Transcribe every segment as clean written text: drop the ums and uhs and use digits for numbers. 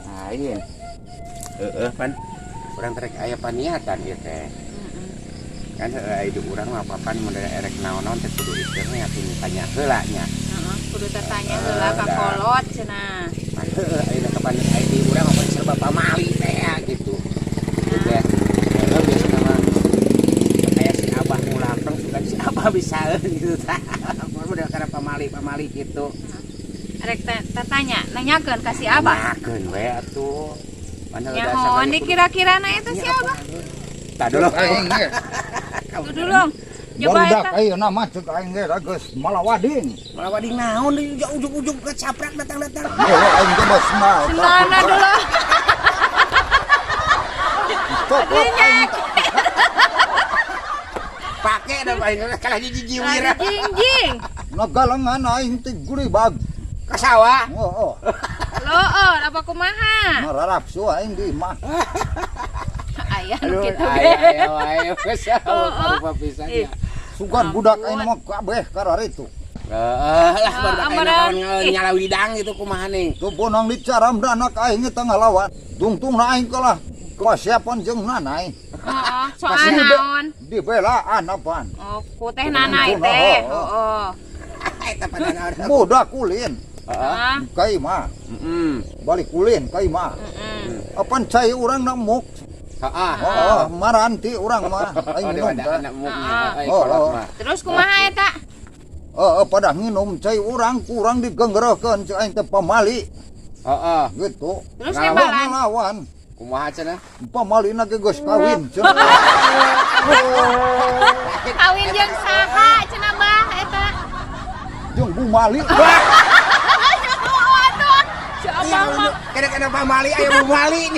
lain. Pan urang trek aya paniatan ieu teh. Kan hidup urang mah papan mun erek naon-naon teh kudu istilahnya tanya heula nya. Heeh, kudu tanya heula ka kolot cenah. Pan ayeuna kapan di urang mah serba pamali teh gitu. Teh. Biasana mah kayak si Abah ngulampeng suka si Abah bisa gitu tah. Udah karena pamali gitu. Arek tanya, nanyakeun ka si Abah. Nanyakeun we atuh. Nyahoan dikira-kirana eta si Abah. Tah dulu aing ge. Tuh dulu. Coba Budak eta. ayeuna mah ceuk aing ge geus malawading. Malawading naon di ujung-ujung ke caprak datang-datang. Aing ge bos mah. Senana dulu. Dinyak. Pake da aing kalah jiji wira. Jingjing. Nagalengan aing teh gulibag. Ka sawah. Oh, Loon, apa kumaha? mararapsu aing di mah. Aya nu kitu ge. Ayo wae sawah rupa pisannya. Sugan budak aing mah kabeh kararitu. Lah baru nyala widang gitu kumaha ning. Tuh bonang dicaram da anak aing teh ngalawan. Tungtung na aing kalah kasiapan jeung nanai. Heeh, soal naon? Dibelaan apaan? Oh, ku teh nanai teh. Heeh. Eta padahal. Budak ulin. Heeh. Kai mah. Balik ulin kai mah. Apaan cai urang namuk. Heeh. Oh, maranti urang mah. Aing minum teh. Anak muknya kolot mah. Terus kumaha eta? Pada nginum cai urang kurang digenggerekeun cai aing teh pamali. Heeh. Gitu. Terus Ngalawan. nembalan. Ngelawan. Kumaha cenah? Pamalina ge geus kawin. Kawin jeung saha cenah Bah eta? Jeung Bu Mali. Si Abah mah Kada pamali aya Bu Mali.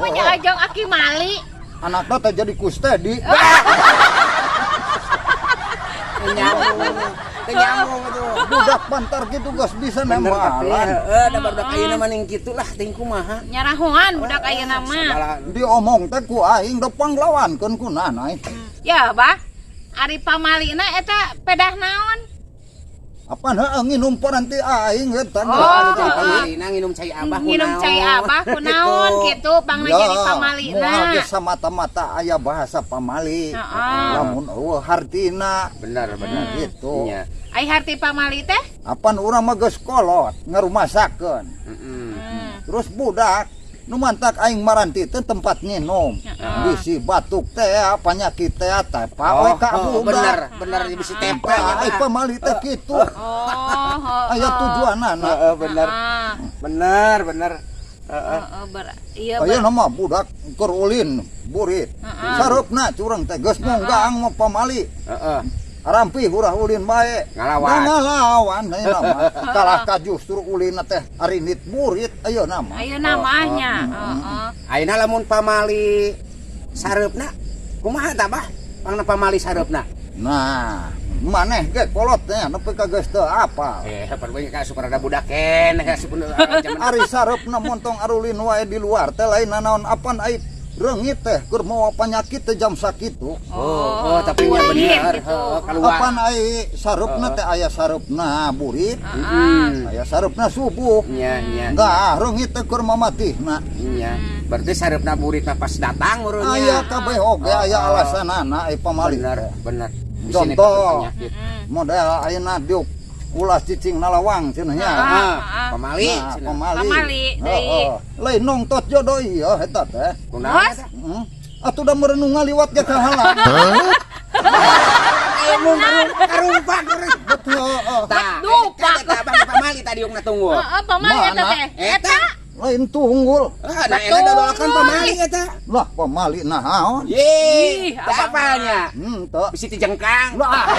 punya ajang Aki Mali. Anakna teh jadi kustedi. Nyambung tuh. Budak pantar gitu geus bisa nembalan. Da barudak ayeuna mah ning kitu lah teuing kumaha. Nyarahoan budak ayeuna mah. Diomong teh ku aing da panglawankeun ku nanai. Ya, Bah. Ari pamalina eta pedah naon? Apaan heuh nginum paranti aing eta. Anu cai pamalina nginum cai Abah kunaon. Nginum cai Abah kunaon kitu pangna jadi pamalina. Moal ge samata-mata aya bahasa pamali. Heeh. Lamun eueuh hartina Bener gitu. Nya. Ai harti pamali teh? Apaan urang mah geus kolot ngarumasakeun. Terus budak nu mantak aing maranti teh tempat nginum. Bisi batuk teh panyakit teh teh pawe ka budak. Bener bisi tempel. Ai pamali teh kitu. Oh, Aya tujuanana. Bener. Bener. Iya, Ayeuna mah budak keur ulin burit. Sareupna curang teh geus monggang mah pamali. Arampi urah ulin bae. Ngalawan ayeuna mah. Kalah ka justru ulin teh arinit burit ayeuna mah. Ayo namanya. Heeh. Ayeuna lamun pamali sareupna kumaha tah Bah? Pangna pamali sareupna. Nah, maneh ge kolot teh nepi ka geus teu apal. Parbanyak ka super ada budaken supun zaman. Ari sareupna montong arulin wae di luar teh lain naon apan ai reungit teh keur mawa panyakit teh jam sakitu. Oh, tapi nya bener. Keluar. Apan ai sareupna teh aya sareupna burit. Aya sareupna subuh. Nya. Enggak, reungit teh keur mamatihna. Nya. Berarti sareupna burit pas datang urangnya. Aya kabeh oge aya alasanana ai pamali. Bener. Contoh model ayeuna diuk ulas cicing nalawang cenah nya. Pamali. Pamali deui. Lain nongtot jodoh ieu eta teh. Kunaon? Atuh da merenung ngaliwat ge ka halang. Aya mun karumpak. Betul. Dupa. Pamali tadi yung natunggu. Heeh, pamali eta teh. Eta Lain tunggul. Nah, eta dodolakan pamali eta. Lah pamali naon? Ye, apalnya? Teu. Bisi ti jengkang. Lah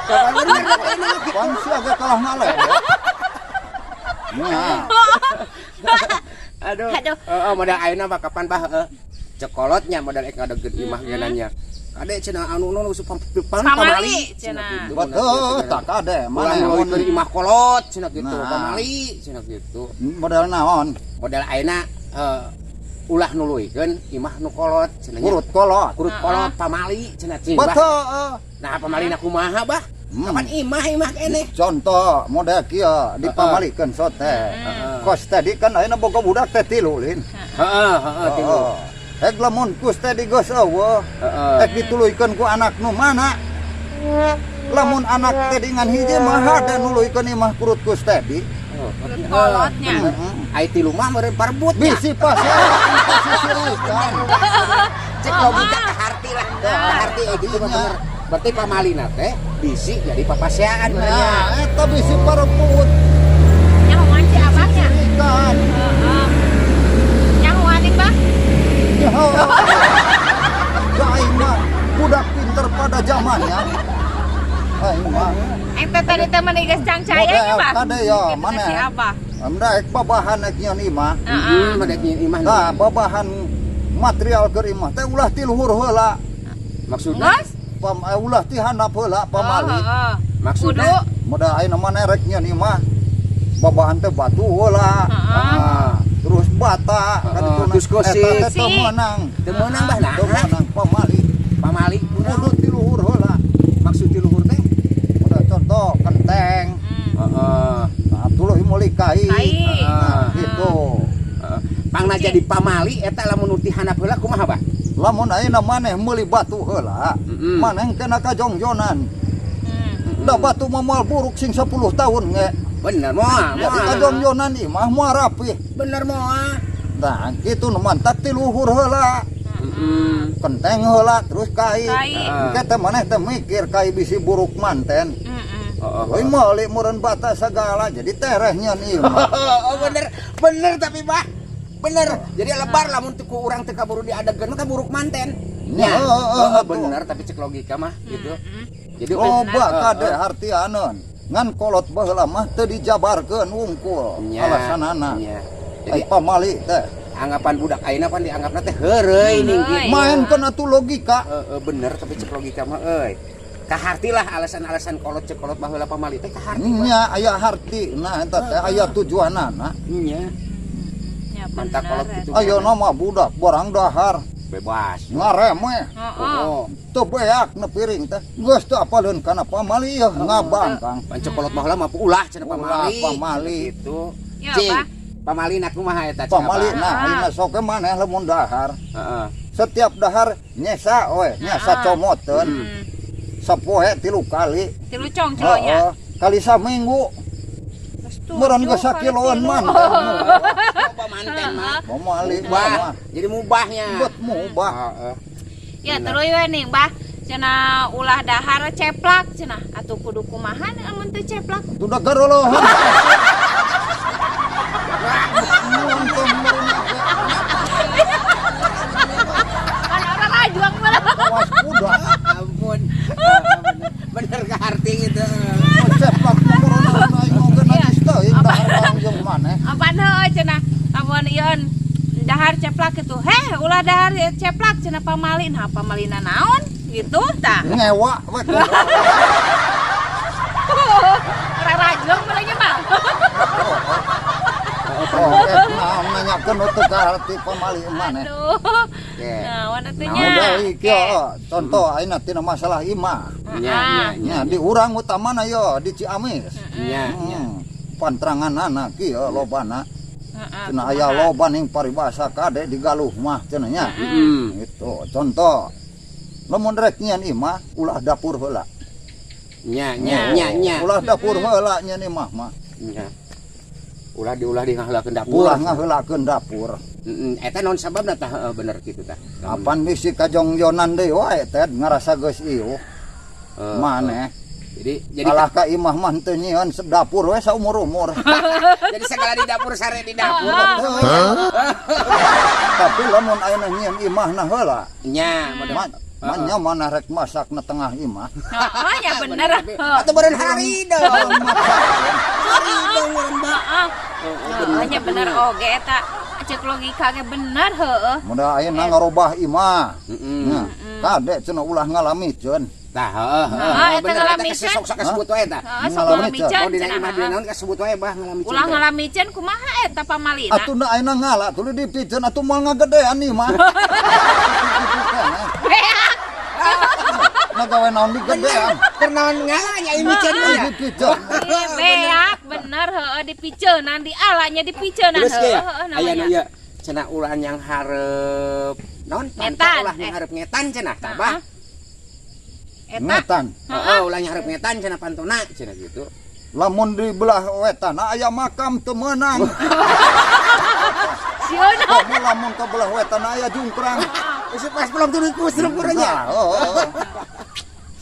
Bener. pan sia ge kalah ngaleh. Nah, Aduh. Modal ayeuna mah kapan Bah cekolotnya modal ek ngadeugeut imah geunanya. Kade cenah anu supang pamali cenah. betul tak kade Mana mana mun imah kolot cenah gitu. Nah. Pamali cenah gitu. modal naon? Modal ayeuna ulah nuluykeun imah nu kolot cenah. Kurut kolot. Kurut kolot pamali cenah cing Bah. Betul. Nah pamalina kumaha Bah? Kapan imah kene. Contoh model kieu dipamalikeun sote. Kos tadi kan ayeuna boga budak teh 3 lin. Heeh, 3. Hek lamun kus teh digeus eueuh. Hek dituluykeun ku anak nu mana? Lamun anak teh dengan hiji mah hade nuluykeun imah kurut kus tadi. Kolotnya. Ai 3 mah meureun parbut. Bisi pasir sisirikan. Cek logika kaharti lah. Kaharti gitu bener. Berarti pamalina teh bisi jadi papasiaan nya. Nah, eta bisi parbut. Nyahuan si abangnya. Ikan. Nyahuan nih bang. Ya. Aing mah budak pinter pada zamannya. Aing mah Ente tadi temen igas cangcayanya bang. Kade ya Gitu mana? si abah. Amda ek babahan ek nyeun imah. Madek nyeun imah. Nah, babahan material keur imah teh ulah ti luhur heula. Maksudna Ngus? Ulah ti handap heula pamali. maksudna Moda ayeuna mah rek nyeun imah. Babahan teh batu heula. Terus bata terus kosit. eta teh meunang. Teu meunang bah nah. Teu meunang pamali. Pamali Kudu ti luhur heula. maksud ti luhur teh. Moda contoh kenteng. Heeh. Nah, tuluy meuli kai. Kai. Nah, gitu. Pangna jadi pamali eta lamun nu ti handap heula kumaha bah? Lamun ayeuna maneh meuli batu heula, maneh kena kajongjonan. Da batu mah moal buruk sing 10 tahun nge. Bener moal. Jadi kajongjonan imah moal rapi. Bener moal. Nah, kitu nu mantap ti luhur heula. Kenteng heula terus kai. Kita maneh teh mikir kai bisi buruk manten. Euy meuli meureun bata sagala jadi tereh nyeun imah. Oh bener tapi bah. Bener. Jadi lebar lamun teu ku urang teu kaburu diadegeun kan buruk manten. Nya. Bener tapi cek logika mah gitu. Jadi loba kade hartianeun. Ngan kolot baheula mah teu dijabarkeun wungkul alasanana. Ai pamali teh anggapan budak ayeuna pan dianggapna teh heureuy ninggih. mainkeun atuh logika. Bener tapi cek logika mah euy. Kahartilah alasan-alasan kolot cek kolot baheula pamali teh kaharti. Nya aya harti nah eta teh aya tujuanana. Nya. Mantap kolot kitu. Ayeuna mah budak borang dahar bebas. ngareme. Teu beak na piring teh. Geus teu apaleun kana pamali ya ngabang Kang. Pancek kolot baheula mah ulah cenah pamali. Pamali. Gitu. Ya, Cing, Pak. pamali na kumaha eta Pamali nah ayeuna sok maneh lamun dahar. Heeh. Setiap dahar nyesa we, nyesa comoteun. Sapoe 3 kali. Tilu congconya. Kali saminggu. Meureun geus sakiloan manten. Manten mah. Pamali Mubah. Jadi mubahnya. Bet mubah. Ya terus we nih bah. Cenah ulah dahar ceplak cenah atuh kudu kumaha amun teu ceplak. Sudah garolohan. Kan orang rajuang malah. Awas kuda. Ampun. Bener kaharti gitu. Ceplak meureun aing ogeun geus teu dahar jeung maneh. Apaan heuh cenah amun ieun dahar ceplak itu. Heh ulah dahar ceplak cenah pamali. Nah pamalina naon gitu tah. Ngewa we. Orang rajuang malah mah. Nah, nanyakeun teu kaharti pamali maneh. Aduh. Naon atuh nya. Nah, deui kieu contoh ayeuna tina masalah imah. Nya di urang utamana yo di Ciamis. Nya. Pantranganana kieu lobana. Cenah aya loba ning paribasa kade di Galuh mah cenah nya. Gitu. Contoh lamun rek nyeun imah ulah dapur heula. Nya. Ulah dapur heula nyeun imah mah. Nya. Ulah dihaheulakeun dapur. Ulah ngaheulakeun dapur. Eta naon sababna tah bener kitu tah. Kapan bisi kajongjonan deui wae teh ngarasa geus ieuh. Maneh. Jadi kalah ka imah mah teu nyieun dapur we saumur-umur. jadi segala di dapur sare di dapur. Tapi lamun ayeuna nyieun imahna heula. Nya, Manya mana rek masak na tengah imah. Oh ya bener. Atuh beureun hari dong. Hari dong meureun Mbak. Nya bener oge eta. Cek logika ge bener heueuh. Mudah ayeuna ngarobah imah. Nya, kade cenah ulah ngalamikeun. Tah heeh. Bener eta sok kasebut wae tah. Ngalamikeun. Oh dina imah dina naon kasebut wae bah ngalamikeun. Ulah ngalamikeun kumaha eta pamalina? Atuh na ayeuna ngala tuluy dipikeun atuh moal ngagedean imah. nagawe naon di gedean. Ternaon ngalanya ini cenah ya. Pijet. Beak bener heueuh dipiceunan di alanya dipiceunan Terus ge heueuh aya namanya. nu ieu cenah ulah yang hareup naon Ngetan, ulah yang hareup ngetan cenah tah Heeh. bah. Eta Ngetan. Heeh ulah yang hareup ngetan cenah pantona cenah gitu. Lamun di belah wetan aya makam teu meunang. sieun Kamu lamun ke belah wetan aya jungkrang. Geus pas belum turun ku strukturnya.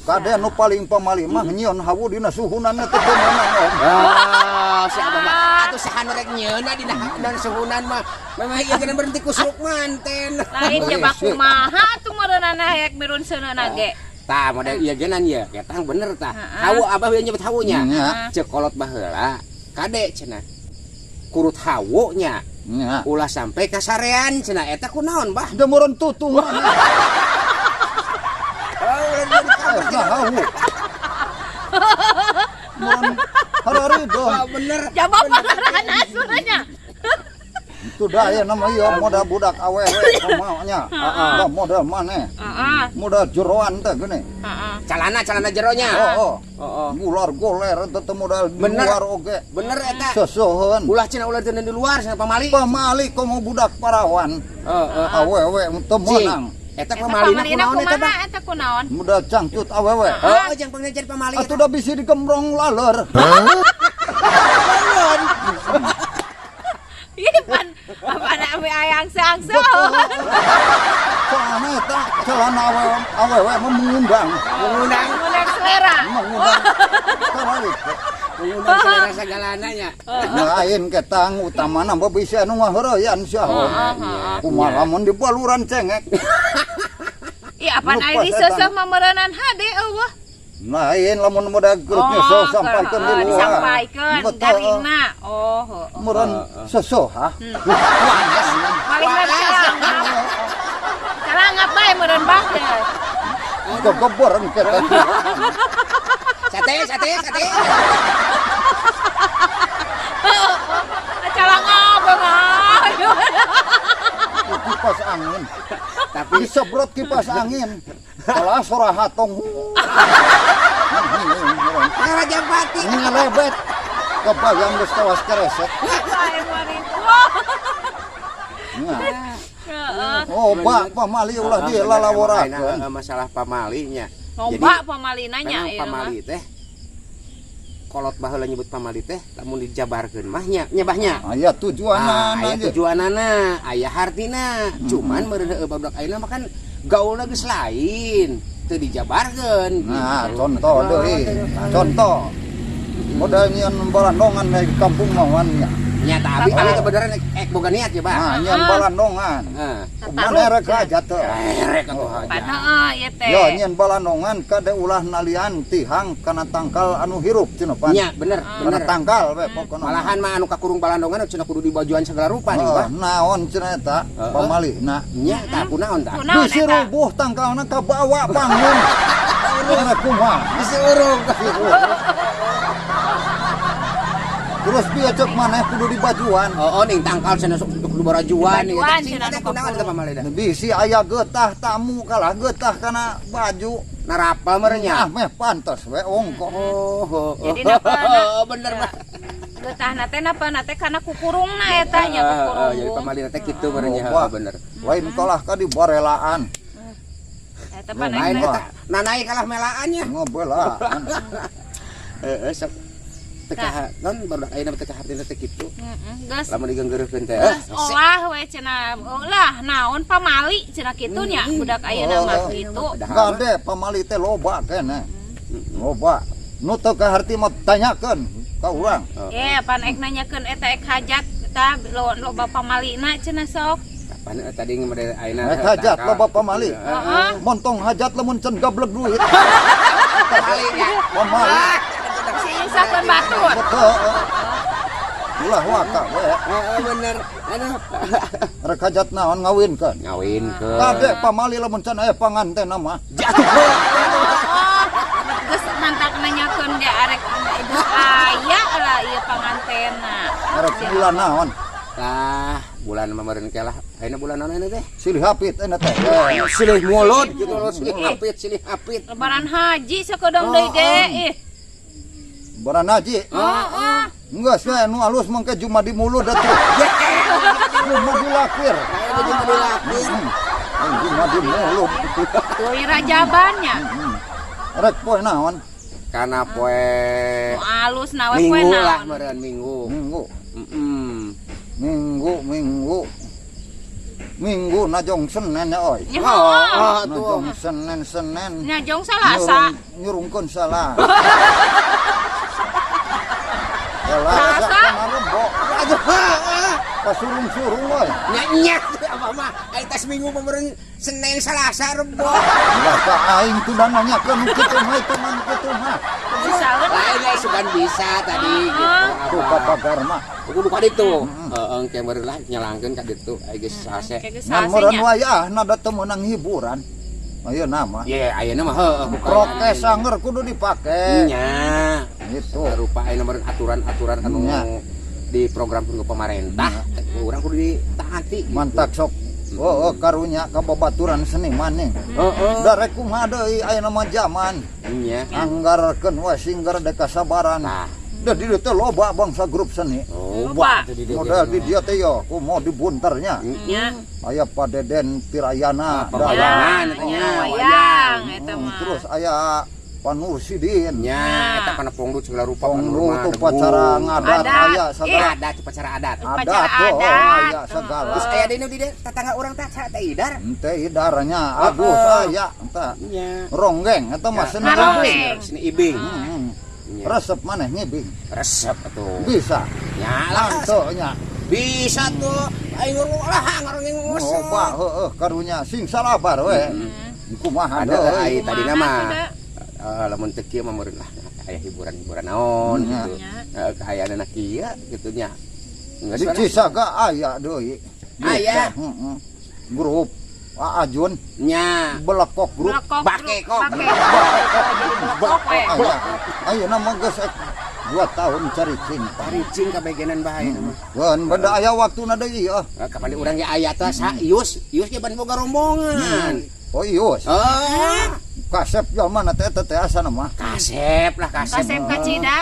Kade nu paling pamali mah nyieun hawu dina suhunanna teu meunang. Ah, si abah mah atuh saha rek nyeuna dina dan suhunan mah. Memang ieu geuna berhenti kusruk manten. lain jebak kumaha tuh meureunana hayek mirun seunana ge. Tah model ieu geunan ieu ketang bener tah. Heeh. Hawu abah we nyebut hawunya. Nya. Ceuk kolot baheula kade cenah. Kurut hawunya Nya. ulah sampai ka sarean cenah eta kunaon bah? Demureun tutung mah. Nah hawu. Mun hararido. Bener. Jabab pagarana sunanya. Itu daya nama ieu modal budak awewe pamanya. Da modal maneh. Heeh. Modal jeroan teh geuning. Heeh. Calana jeronya. Oh. Oh. Gular goler teu modal di Bener. luar oge. Bener eta. Seuseun. Ulah cenah ulah teu di luar cenah pamali. Pamali komo budak parawan. Heeh. Awewe teu meunang. Eta Eta pamalina pamalina kunaon eta bah? kumaha eta kunaon? Modal cangcut awewe. Oh, jeung pengajar pamali Atuh da bisi digembrong laler. Ieu pan ame ayang-angsa. Soalnya eta celana awewe mah mengundang. Mengundang selera. Mengundang. Karalit. mengundang selera segalana nya. Lain ketang utamana mah bisa anu ngaheureuyan sia. Kumaha lamun di baluran cengek. Iya apaan Lupa aya di setan. seuseuh mameureunan hade eueuh. Lain lamun moda gerut nyesel sampaikan di luar. Disampaikeun Betul. garingna. Oh, heueuh. Meureun sesoh ha. Paling calangap bae meureun bah teh. Kegeboreng kita. Sate. Calangap bae. Kipas angin. Tapi Disebrot kipas angin. Kalah sora hatong. Raja Pati Ngelebet. Kebayang geus kawas kereset. Bae maritu. Nah. Heeh. Oh, bak pamali ulah dia lalaworakeun. masalah pamalinya. Lomba pamalina nya Memang ieu mah. pamali teh kolot baheula nyebut pamali teh lamun dijabarkeun mah nya nyebahnya. Aya tujuanna Aya aja. tujuanana, aya hartina. Cuman meureun heueuh babudak ayeuna mah kan gaulna geus lain, teu dijabarkeun. Nah, gitu. contoh deui. Contoh. Modal nyieun balandongan di kampung naon nya. Nya tapi kebenaran boga niat ya, Bah. Nah, nyieun balandongan. Heeh. Mana rek hajat teh. Rek atuh Pan aja. heeh ieu teh. Ya nyieun balandongan kade ulah nalian tihang kana tangkal anu hirup cenah pan. Nya bener, Kana bener. tangkal we pokona. Malahan mah anu kakurung balandongan cenah kudu dibajuan segala rupa nih, Bah. Naon cenah eta pamalihna. Nya tah kunaon tah? Kunaon Bisi eta? rubuh tangkalna ka bawa bangun. Ora kumaha. Bisi urung. Terus bieu cek maneh kudu dibajuan. Oh, ning tangkal cenah kudu barajuan nih. Bajuan Sing cenah teh nu kunaon eta pamalih dah? Bisi aya getah tamu kalah getah kana baju. Narapal merenya. Ah meh pantes we ongko. Oh, Jadi napana? bener Bah. Getahna teh napana teh kana kukurungna eta nya Jadi kukurung. pamalih teh kitu merenya Wah. bener. Lain kalah ka di barelaan. Eta Lain paneh. eta nanai kalah melaannya. Ngobelaan. Sok teka non baru ayeuna teka hartina teh kitu. Heeh, geus Lamun digeunggeureun teh. olah we cenah. Ulah naon pamali cenah kitu nya budak ayeuna mah kitu. Gade pamali teh loba keneh. Loba. Nu teu kaharti mah tanyakeun ka urang. Pan ek nanyakeun eta ek hajat tah loba pamalina cenah sok. Kapan tadi ngemade ayeuna Hajat loba pamali. Heeh. Montong hajat lamun can gablek duit. pamali nya. Pamali. Sisakeun batu. Betul. Ulah waka we. Bener. Aduh. Rek hajat naon ngawinkeun. Ngawin ke. Kade pamali lamun can aya panganten mah. Geus mantak nanyakeun dia arek ibu aya lah ieu pangantenna. Arek bulan naon? Lah, bulan meureun ke lah. Ayeuna bulan naon teh? Silih hapit eta teh. Silih mulut gitu loh, silih hapit. Lebaran haji sakodong deui ge. Ih. Baran haji. Heeh. Enggak sih nu alus mangke cuma di mulut atuh. Cuma di lakir. Cuma di lakir. Cuma di mulut. Tuh rajabannya. Rek poe naon? Karena poe Nu alus nawe poe minggu lah naon. meureun minggu. Minggu najong Senin ya oi. Najong Senin. Nyajong Salasa. Nyurungkeun salah. Salasa. Kana rebo. Aduh, Pasurung-surung oi. nyanyak apa mah ai tas minggu meureun Senin Salasa Rebo. Lah ka aing tuh dan nanyakeun kitu mah teman kitu mah. Misalnya Lain sugan bisa tadi gitu. Tuh papagar mah. Kudu ka ditu. Heeh, engke meureun lah nyalangkeun ka ditu. Ai geus sase. Ngan meureun wayah nada teu meunang hiburan. Ayeuna nama. Ye, ayeuna mah heueuh Prokes sanger kudu dipake. nya. Gitu. Rupa ayeuna meureun aturan-aturan anu di program ku pemerintah. Urang kudu ditaati. Mantak sok. Oh, karunya ka babaturan seniman ning. Heeh. Da rek kumaha deui ayeuna mah zaman. Nya. Anggarkeun we singger dek kasabaran. Nah. Da di dieu teh loba bangsa grup seni. Oh, Loba. Model di dia teh yo kumaha dibunternya. nya. Aya Padeden Pirayana, Pawayangan Ya, nya. wayang eta mah. terus aya Panursidin. Nya, eta kana pongdut segala rupa Pongdu anu tuh upacara ngadat Adat. aya sagala. adat upacara adat. Upacara Adat tuh adat. aya sagala. Terus aya di dieu tetangga urang teh teh idar. Ente idaranya Agus aya enta. Nya. Ronggeng eta mah seni Ngaronggeng. ibing. Sini ibing. Nya. Resep maneh ngibing. Resep atuh. Bisa. Nya lah. Lanto nya. Bisa tuh. Aing lah ngarongeng ngosok. Loba heueuh karunya sing salabar we. Kumaha Ada deui. ai tadi nama. Kumaha Lamun teu kieu mah meureun lah aya hiburan-hiburan naon Nya. gitu. Kaayana kieu gitu nya. Di Cisaga aya deui. Aya. Heeh. Grup Ajun Nya. Belekok grup. Bake kok. Belekok we. Ayeuna mah geus 2 tahun cari cinta. Paricing kabegenan bahaya mah. Wan beda aya waktuna deui ya. Kapan di urang ge aya teh sa Ius ge ban boga rombongan. Oh ius. Kasep jalmana teh teh asana mah. Kasep lah kasep. Kasep kacida.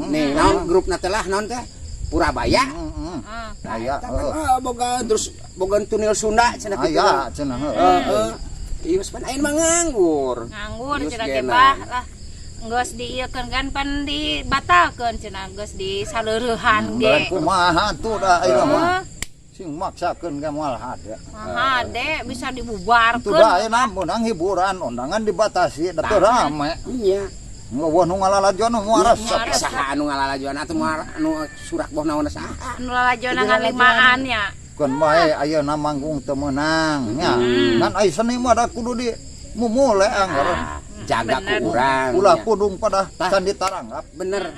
Nih naon grupna teh lah naon teh? Purabaya. Heeh. Aya Boga terus boga tunil Sunda cenah kitu. aya cenah Heeh. Ius pan ayeuna mah nganggur. Nganggur Ius cenah ge ge na. bah lah. Geus diieukeun kan pan dibatalkeun cenah geus disaleurehan Dan ge. kumaha tuh da ayeuna mah. Heeh. Sing maksakeun ge moal hade. Maha de bisa Itu dibubarkeun. da ayeuna meunang hiburan undangan dibatasi da teu rame. Iya. Ngeueuh nu ngalalajon nu moal resep. Saha anu ngalalajuan atuh moal anu surak boh naon saha? Nu lalajonan ngalimaan nya. Kan bae ayeuna manggung teu meunang nya. Ngan ai seni mah da kudu di mumule anggar. Jaga Bener. ku urang. Ulah nya. kudung pada candi taranggap. Bener.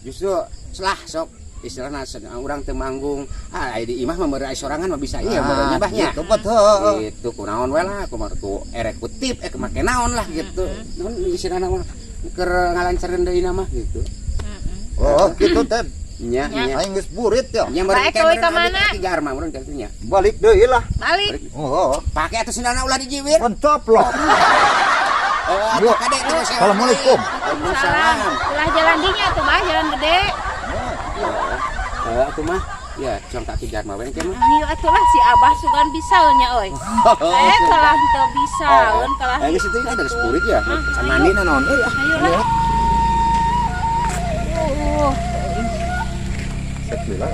Justru selah sok istilahna urang teu manggung. Aya di imah mah meureun aya sorangan mah bisa ieu meureun nya bahnya. Gitu betul. Gitu kunaon we lah kumaha ku eksekutif make naon lah gitu. Naon istilahna mah keur ngalancarkeun deui mah gitu. Oh, gitu teh. Nya nya. Aing geus burit ya. Nya Baik, euy, ka mana? Tigar mah meureun kitu nya. Balik deui lah. Balik. Oh, Pake atuh sinana ulah dijiwir. pencoplok. Yuk, kade tuh. Assalamualaikum. Salam. Ulah jalan dinya tuh bah jalan gede. Atuh mah. Ya, cong tak tigar mah we mah. Ayo atulah si Abah sugan bisaeun nya euy. Kalah teu bisaeun kalah. Geus itu ada sepurit ya. Mandi naon euy. Ayo lah. Sekila.